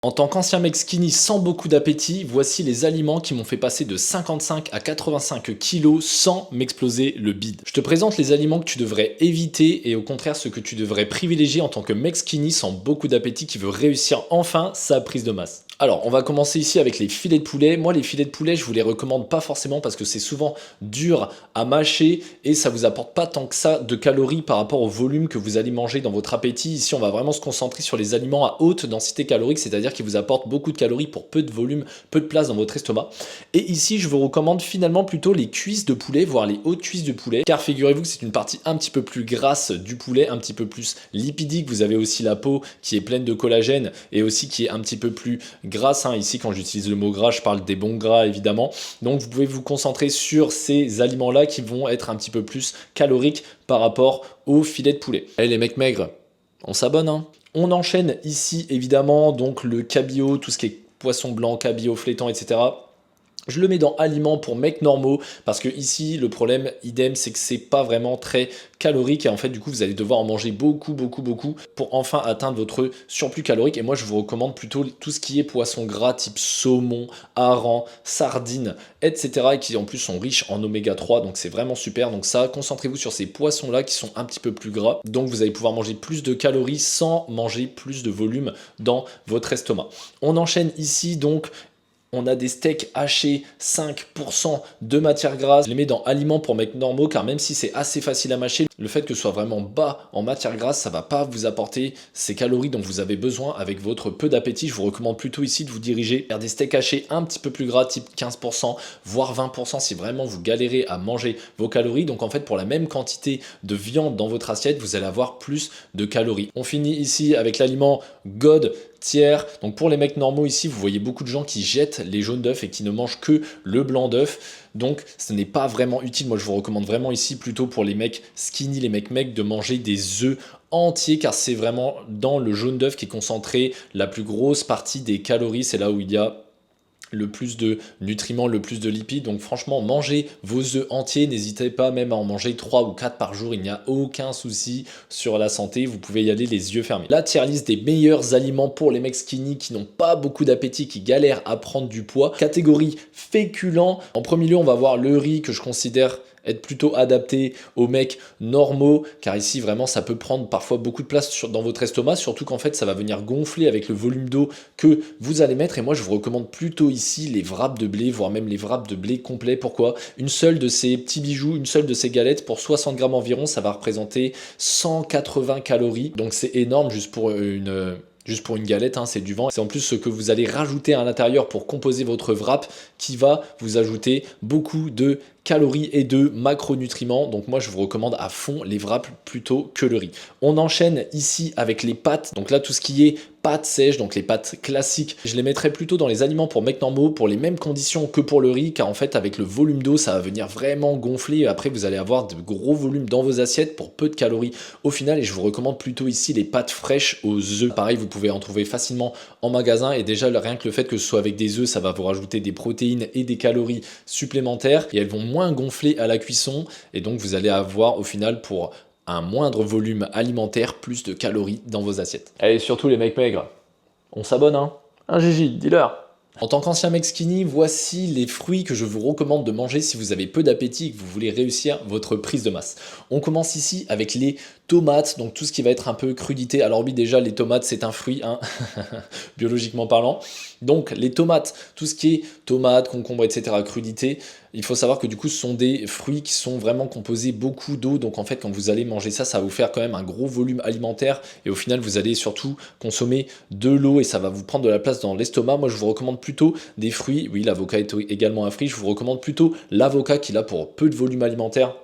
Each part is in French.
En tant qu'ancien mec skinny sans beaucoup d'appétit, voici les aliments qui m'ont fait passer de 55 à 85 kilos sans m'exploser le bide. Je te présente les aliments que tu devrais éviter et au contraire ce que tu devrais privilégier en tant que mec skinny sans beaucoup d'appétit qui veut réussir enfin sa prise de masse. Alors, on va commencer ici avec les filets de poulet. Moi, les filets de poulet, je vous les recommande pas forcément parce que c'est souvent dur à mâcher et ça vous apporte pas tant que ça de calories par rapport au volume que vous allez manger dans votre appétit. Ici, on va vraiment se concentrer sur les aliments à haute densité calorique, c'est-à-dire qui vous apportent beaucoup de calories pour peu de volume, peu de place dans votre estomac. Et ici, je vous recommande finalement plutôt les cuisses de poulet, voire les hautes cuisses de poulet, car figurez-vous que c'est une partie un petit peu plus grasse du poulet, un petit peu plus lipidique. Vous avez aussi la peau qui est pleine de collagène et aussi qui est un petit peu plus grasse. Ici, quand j'utilise le mot gras, je parle des bons gras évidemment. Donc, vous pouvez vous concentrer sur ces aliments-là qui vont être un petit peu plus caloriques par rapport aux filets de poulet. Allez, les mecs maigres, on s'abonne, hein. On enchaîne ici évidemment donc le cabillaud, tout ce qui est poisson blanc, cabillaud, flétan, etc. Je le mets dans aliments pour mecs normaux parce que ici le problème idem c'est que c'est pas vraiment très calorique et en fait du coup vous allez devoir en manger beaucoup pour enfin atteindre votre surplus calorique. Et moi je vous recommande plutôt tout ce qui est poisson gras type saumon, hareng, sardines, etc. et qui en plus sont riches en oméga 3, donc c'est vraiment super. Donc ça, concentrez-vous sur ces poissons là qui sont un petit peu plus gras, donc vous allez pouvoir manger plus de calories sans manger plus de volume dans votre estomac. On enchaîne ici donc. On a des steaks hachés, 5% de matière grasse. Je les mets dans aliments pour mecs normaux car même si c'est assez facile à mâcher, le fait que ce soit vraiment bas en matière grasse, ça va pas vous apporter ces calories dont vous avez besoin avec votre peu d'appétit. Je vous recommande plutôt ici de vous diriger vers des steaks hachés un petit peu plus gras, type 15%, voire 20% si vraiment vous galérez à manger vos calories. Donc en fait, pour la même quantité de viande dans votre assiette, vous allez avoir plus de calories. On finit ici avec l'aliment God tiers. Donc pour les mecs normaux ici, vous voyez beaucoup de gens qui jettent les jaunes d'œufs et qui ne mangent que le blanc d'œuf. Donc ce n'est pas vraiment utile. Moi je vous recommande vraiment ici plutôt pour les mecs skinny, les mecs de manger des œufs entiers car c'est vraiment dans le jaune d'œuf qui est concentré la plus grosse partie des calories. C'est là où il y a le plus de nutriments, le plus de lipides. Donc franchement, mangez vos œufs entiers. N'hésitez pas même à en manger 3 ou 4 par jour. Il n'y a aucun souci sur la santé. Vous pouvez y aller les yeux fermés. La tier list des meilleurs aliments pour les mecs skinny qui n'ont pas beaucoup d'appétit, qui galèrent à prendre du poids. Catégorie féculents. En premier lieu, on va voir le riz que je considère être plutôt adapté aux mecs normaux, car ici vraiment ça peut prendre parfois beaucoup de place dans votre estomac, surtout qu'en fait ça va venir gonfler avec le volume d'eau que vous allez mettre. Et moi je vous recommande plutôt ici les wraps de blé, voire même les wraps de blé complets. Pourquoi? Une seule de ces petits bijoux, une seule de ces galettes pour 60 grammes environ, ça va représenter 180 calories, donc c'est énorme juste pour une galette, hein, c'est du vent. C'est en plus ce que vous allez rajouter à l'intérieur pour composer votre wrap qui va vous ajouter beaucoup de calories et de macronutriments. Donc moi je vous recommande à fond les wraps plutôt que le riz. On enchaîne ici avec les pâtes. Donc là tout ce qui est pâtes sèches, donc les pâtes classiques, je les mettrai plutôt dans les aliments pour mecs normaux pour les mêmes conditions que pour le riz, car en fait avec le volume d'eau ça va venir vraiment gonfler et après vous allez avoir de gros volumes dans vos assiettes pour peu de calories au final. Et je vous recommande plutôt ici les pâtes fraîches aux œufs. Pareil, vous pouvez en trouver facilement en magasin et déjà rien que le fait que ce soit avec des œufs, ça va vous rajouter des protéines et des calories supplémentaires et elles vont moins gonfler à la cuisson et donc vous allez avoir au final pour un moindre volume alimentaire plus de calories dans vos assiettes. Allez, surtout les mecs maigres, on s'abonne, hein? Un Gigi, dis-leur. En tant qu'ancien mec skinny, voici les fruits que je vous recommande de manger si vous avez peu d'appétit et que vous voulez réussir votre prise de masse. On commence ici avec les tomates, donc tout ce qui va être un peu crudité. Alors oui, déjà les tomates c'est un fruit, hein, biologiquement parlant. Donc les tomates, tout ce qui est tomates, concombres, etc. crudité, il faut savoir que du coup ce sont des fruits qui sont vraiment composés beaucoup d'eau. Donc en fait quand vous allez manger ça, ça va vous faire quand même un gros volume alimentaire et au final vous allez surtout consommer de l'eau et ça va vous prendre de la place dans l'estomac. Moi je vous recommande plutôt des fruits, oui l'avocat est également un fruit, je vous recommande plutôt l'avocat qui là pour peu de volume alimentaire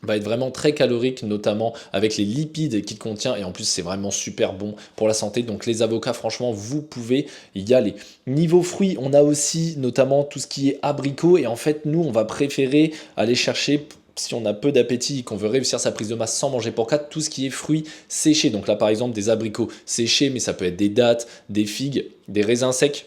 va être vraiment très calorique, notamment avec les lipides qu'il contient et en plus c'est vraiment super bon pour la santé. Donc les avocats franchement vous pouvez y aller. Niveau fruits, on a aussi notamment tout ce qui est abricot et en fait nous on va préférer aller chercher, si on a peu d'appétit et qu'on veut réussir sa prise de masse sans manger pour 4, tout ce qui est fruits séchés. Donc là par exemple des abricots séchés, mais ça peut être des dattes, des figues, des raisins secs.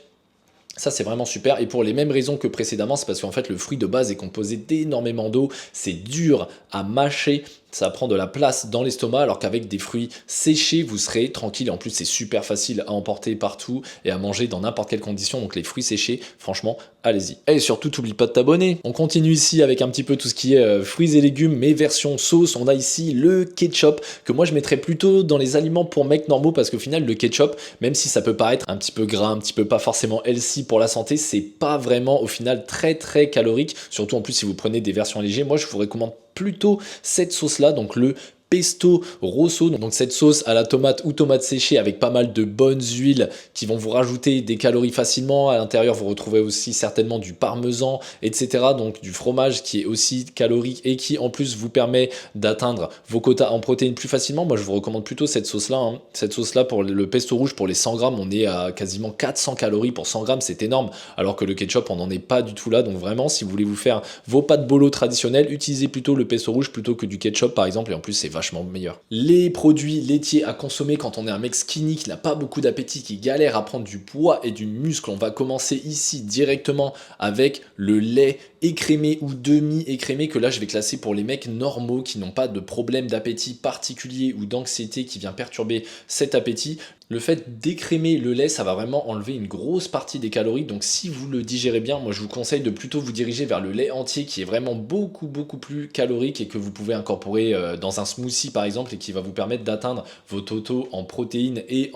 Ça c'est vraiment super et pour les mêmes raisons que précédemment, c'est parce qu'en fait le fruit de base est composé d'énormément d'eau, c'est dur à mâcher ça prend de la place dans l'estomac, alors qu'avec des fruits séchés, vous serez tranquille. Et en plus, c'est super facile à emporter partout et à manger dans n'importe quelle condition. Donc les fruits séchés, franchement, allez-y. Et surtout, t'oublie pas de t'abonner. On continue ici avec un petit peu tout ce qui est fruits et légumes, mais version sauce. On a ici le ketchup, que moi je mettrais plutôt dans les aliments pour mecs normaux, parce qu'au final, le ketchup, même si ça peut paraître un petit peu gras, un petit peu pas forcément healthy pour la santé, c'est pas vraiment au final très calorique. Surtout en plus si vous prenez des versions légères. Moi, je vous recommande plutôt cette sauce là, donc le pesto rosso, donc cette sauce à la tomate ou tomate séchée avec pas mal de bonnes huiles qui vont vous rajouter des calories facilement. À l'intérieur, vous retrouvez aussi certainement du parmesan, etc. Donc du fromage qui est aussi calorique et qui en plus vous permet d'atteindre vos quotas en protéines plus facilement. Moi, je vous recommande plutôt cette sauce-là. Cette sauce-là, pour le pesto rouge, pour les 100 grammes, on est à quasiment 400 calories pour 100 grammes. C'est énorme. Alors que le ketchup, on n'en est pas du tout là. Donc vraiment, si vous voulez vous faire vos pâtes bolo traditionnelles, utilisez plutôt le pesto rouge plutôt que du ketchup, par exemple. Et en plus, c'est vachement meilleur. Les produits laitiers à consommer quand on est un mec skinny qui n'a pas beaucoup d'appétit, qui galère à prendre du poids et du muscle, on va commencer ici directement avec le lait écrémé ou demi-écrémé, que là je vais classer pour les mecs normaux qui n'ont pas de problème d'appétit particulier ou d'anxiété qui vient perturber cet appétit. Le fait d'écrémer le lait, ça va vraiment enlever une grosse partie des calories. Donc si vous le digérez bien, moi je vous conseille de plutôt vous diriger vers le lait entier qui est vraiment beaucoup plus calorique et que vous pouvez incorporer dans un smoothie par exemple, et qui va vous permettre d'atteindre vos totaux en protéines et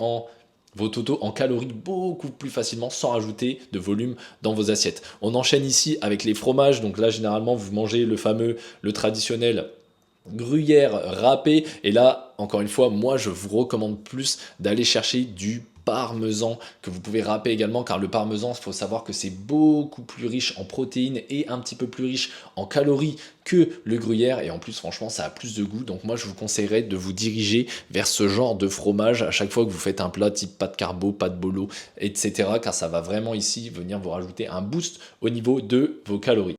vos totaux en calories beaucoup plus facilement sans rajouter de volume dans vos assiettes. On enchaîne ici avec les fromages. Donc là généralement vous mangez le traditionnel gruyère râpé, et là encore une fois moi je vous recommande plus d'aller chercher du parmesan que vous pouvez râper également, car le parmesan, il faut savoir que c'est beaucoup plus riche en protéines et un petit peu plus riche en calories que le gruyère, et en plus franchement ça a plus de goût. Donc moi je vous conseillerais de vous diriger vers ce genre de fromage à chaque fois que vous faites un plat type pâte carbo, pâte bolo, etc., car ça va vraiment ici venir vous rajouter un boost au niveau de vos calories.